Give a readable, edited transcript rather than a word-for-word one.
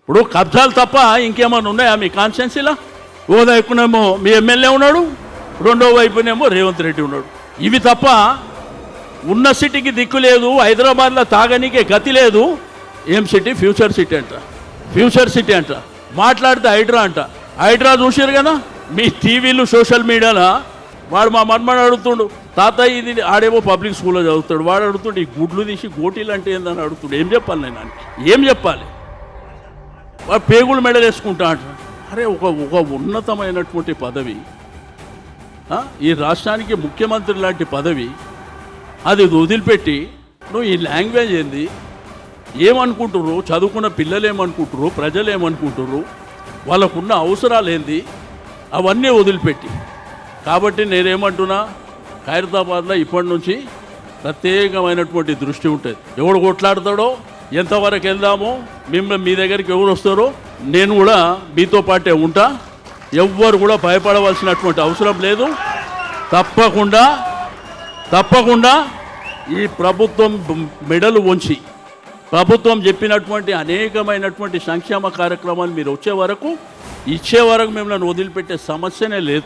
ఇప్పుడు కబ్జాలు తప్ప ఇంకేమైనా ఉన్నాయా మీ కాన్స్టిట్యున్సీలో? ఓ వైపునేమో మీ ఎమ్మెల్యే ఉన్నాడు, రెండో వైపునేమో రేవంత్ రెడ్డి ఉన్నాడు. ఇవి తప్ప ఉన్న సిటీకి దిక్కు లేదు. హైదరాబాద్లో తాగనీకే గతి లేదు. ఏం సిటీ? ఫ్యూచర్ సిటీ అంట, ఫ్యూచర్ సిటీ అంట. మాట్లాడితే హైడ్రా అంట. హైడ్రా చూసారు కదా మీ టీవీలు సోషల్ మీడియాలో. వాడు మా మన్మడు అడుగుతుండు, తాతయ్య ఇది ఆడేమో పబ్లిక్ స్కూల్లో చదువుతాడు. వాడు అడుగుతుండు ఈ గుడ్లు తీసి గోటీలు అంటే ఏందని అడుగుతుండు. ఏం చెప్పాలి నేను అని? ఏం చెప్పాలి? వాడు పేగులు మెడలు వేసుకుంటా అంట. అరే ఒక ఉన్నతమైనటువంటి పదవి, ఈ రాష్ట్రానికి ముఖ్యమంత్రి లాంటి పదవి, అది వదిలిపెట్టి నువ్వు ఈ లాంగ్వేజ్ ఏంది? ఏమనుకుంటుర్రు? చదువుకున్న పిల్లలు ఏమనుకుంటుర్రు? ప్రజలు ఏమనుకుంటుర్రు? వాళ్ళకున్న అవసరాలు ఏంది? అవన్నీ వదిలిపెట్టి. కాబట్టి నేనేమంటున్నా, ఖైరతాబాద్లో ఇప్పటి నుంచి ప్రత్యేకమైనటువంటి దృష్టి ఉంటుంది. ఎవడు కొట్లాడతాడో, ఎంతవరకు వెళ్దామో, మిమ్మల్ని మీ దగ్గరికి ఎవరు వస్తారో నేను కూడా మీతో పాటే ఉంటా. ఎవ్వరు కూడా భయపడవలసినటువంటి అవసరం లేదు. తప్పకుండా ఈ ప్రభుత్వం మెడలు వంచి ప్రభుత్వం చెప్పినటువంటి అనేకమైనటువంటి సంక్షేమ కార్యక్రమాలు మీరు ఇచ్చే వరకు మిమ్మల్ని వదిలిపెట్టే సమస్యనే లేదు.